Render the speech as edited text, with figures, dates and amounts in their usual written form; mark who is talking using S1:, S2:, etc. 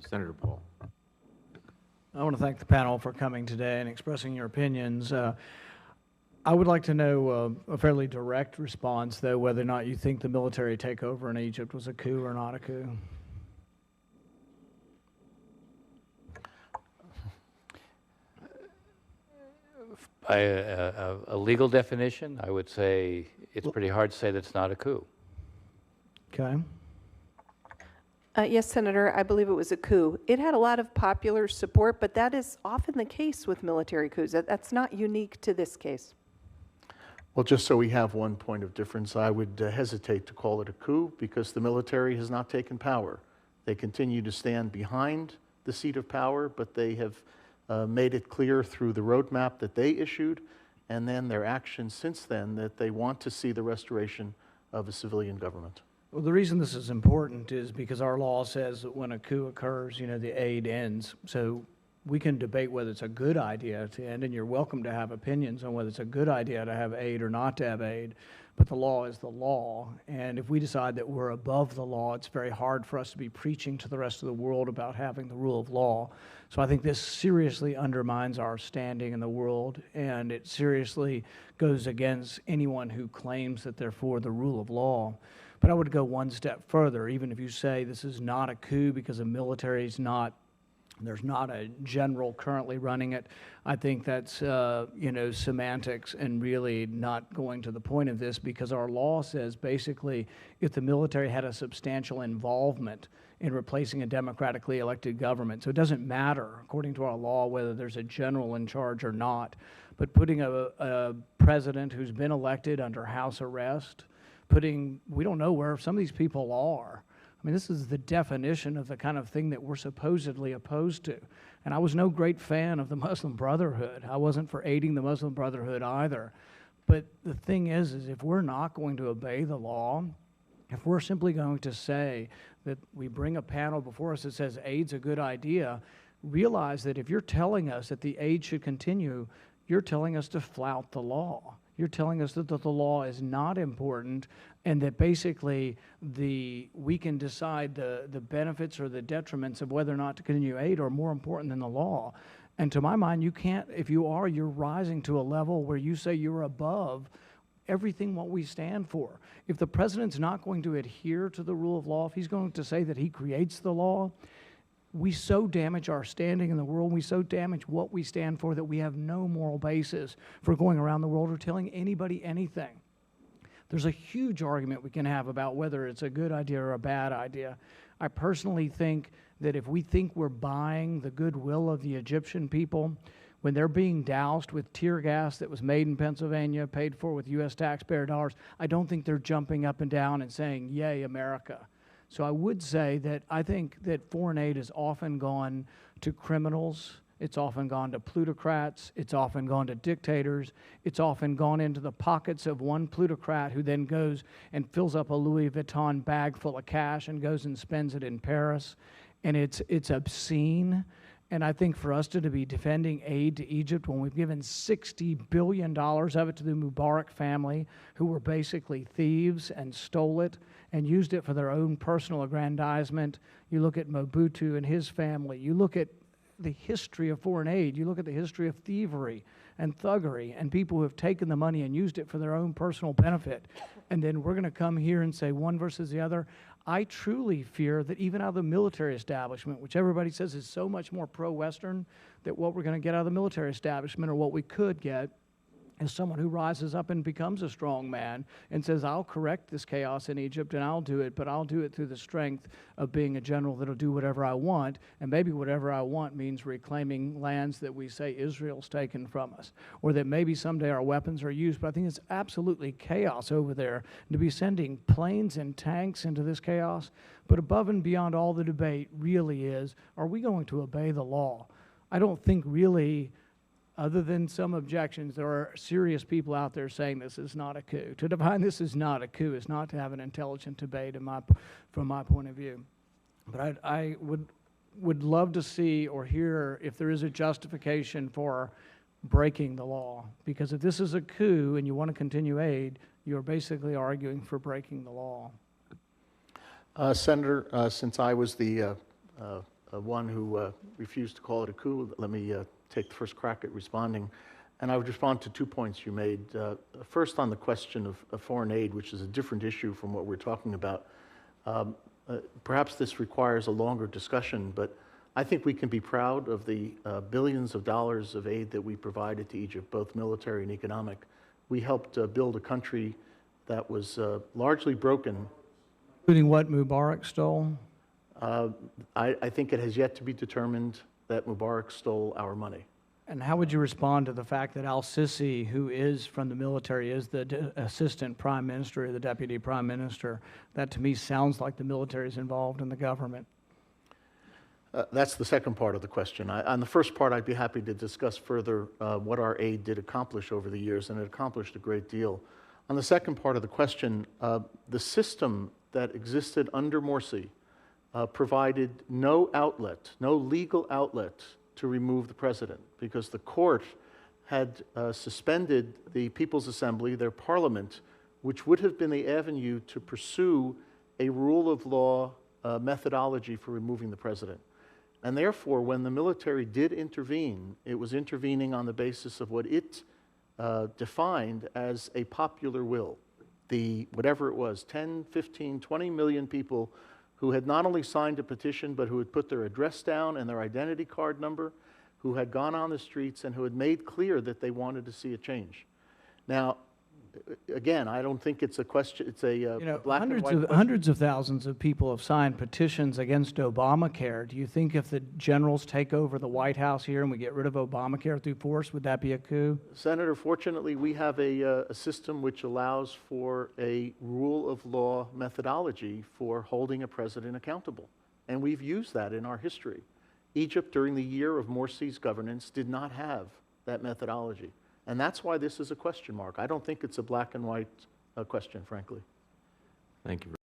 S1: Senator Paul.
S2: I want to thank the panel for coming today and expressing your opinions. I would like to know a fairly direct response, though, whether or not you think the military takeover in Egypt was a coup or not a coup.
S3: By a legal definition, I would say it's pretty hard to say that's not a coup.
S2: Okay.
S4: Yes, Senator, I believe it was a coup. It had a lot of popular support, but that is often the case with military coups. That's not unique to this case.
S5: Well, just so we have one point of difference, I would hesitate to call it a coup because the military has not taken power. They continue to stand behind the seat of power, but they have made it clear through the roadmap that they issued and then their actions since then that they want to see the restoration of a civilian government.
S2: Well, the reason this is important is because our law says that when a coup occurs, the aid ends. So we can debate whether it's a good idea to end, and you're welcome to have opinions on whether it's a good idea to have aid or not to have aid. But the law is the law, and if we decide that we're above the law, it's very hard for us to be preaching to the rest of the world about having the rule of law. So I think this seriously undermines our standing in the world, and it seriously goes against anyone who claims that they're for the rule of law. But I would go one step further. Even if you say this is not a coup because the military is not, there's not a general currently running it, I think that's, semantics and really not going to the point of this, because our law says basically if the military had a substantial involvement in replacing a democratically elected government. So it doesn't matter, according to our law, whether there's a general in charge or not. But putting a president who's been elected under house arrest, we don't know where some of these people are. I mean, this is the definition of the kind of thing that we're supposedly opposed to. And I was no great fan of the Muslim Brotherhood. I wasn't for aiding the Muslim Brotherhood either. But the thing is if we're not going to obey the law, if we're simply going to say that we bring a panel before us that says aid's a good idea, realize that if you're telling us that the aid should continue, you're telling us to flout the law. You're telling us that the law is not important and that basically we can decide the benefits or the detriments of whether or not to continue aid are more important than the law. And to my mind, you can't, if you are, you're rising to a level where you say you're above everything what we stand for. If the president's not going to adhere to the rule of law, if he's going to say that he creates the law, we so damage our standing in the world, we so damage what we stand for that we have no moral basis for going around the world or telling anybody anything. There's a huge argument we can have about whether it's a good idea or a bad idea. I personally think that if we think we're buying the goodwill of the Egyptian people, when they're being doused with tear gas that was made in Pennsylvania, paid for with U.S. taxpayer dollars, I don't think they're jumping up and down and saying, "Yay, America." So I would say that I think that foreign aid has often gone to criminals, it's often gone to plutocrats, it's often gone to dictators, it's often gone into the pockets of one plutocrat who then goes and fills up a Louis Vuitton bag full of cash and goes and spends it in Paris. And it's obscene. And I think for us to be defending aid to Egypt when we've given $60 billion of it to the Mubarak family, who were basically thieves and stole it and used it for their own personal aggrandizement. You look at Mobutu and his family. You look at the history of foreign aid. You look at the history of thievery and thuggery and people who have taken the money and used it for their own personal benefit. And then we're going to come here and say one versus the other. I truly fear that even out of the military establishment, which everybody says is so much more pro-Western, that what we're going to get out of the military establishment, or what we could get, is someone who rises up and becomes a strong man and says, "I'll correct this chaos in Egypt and I'll do it, but I'll do it through the strength of being a general that'll do whatever I want." And maybe whatever I want means reclaiming lands that we say Israel's taken from us, or that maybe someday our weapons are used. But I think it's absolutely chaos over there. And to be sending planes and tanks into this chaos, but above and beyond all the debate really is, are we going to obey the law? I don't think really, other than some objections, there are serious people out there saying this is not a coup. To define this is not a coup is not to have an intelligent debate from my point of view. But I would love to see or hear if there is a justification for breaking the law. Because if this is a coup and you want to continue aid, you're basically arguing for breaking the law.
S5: Senator, since I was the one who refused to call it a coup. Let me take the first crack at responding. And I would respond to 2 points you made. First, on the question of foreign aid, which is a different issue from what we're talking about. Perhaps this requires a longer discussion, but I think we can be proud of the billions of dollars of aid that we provided to Egypt, both military and economic. We helped build a country that was largely broken.
S2: Including what Mubarak stole?
S5: I think it has yet to be determined that Mubarak stole our money.
S2: And how would you respond to the fact that al-Sisi, who is from the military, is the assistant prime minister or the deputy prime minister? That to me sounds like the military is involved in the government.
S5: That's the second part of the question. On the first part, I'd be happy to discuss further what our aid did accomplish over the years, and it accomplished a great deal. On the second part of the question, the system that existed under Morsi provided no outlet, no legal outlet to remove the president, because the court had suspended the People's Assembly, their parliament, which would have been the avenue to pursue a rule of law methodology for removing the president. And therefore, when the military did intervene, it was intervening on the basis of what it defined as a popular will. Whatever it was, 10, 15, 20 million people who had not only signed a petition, but who had put their address down and their identity card number, who had gone on the streets and who had made clear that they wanted to see a change. Now, again, I don't think it's a question, it's a black and white question.
S2: Hundreds of thousands of people have signed petitions against Obamacare. Do you think if the generals take over the White House here and we get rid of Obamacare through force, would that be a coup?
S5: Senator, fortunately, we have a system which allows for a rule of law methodology for holding a president accountable. And we've used that in our history. Egypt, during the year of Morsi's governance, did not have that methodology. And that's why this is a question mark. I don't think it's a black and white question, frankly.
S1: Thank you.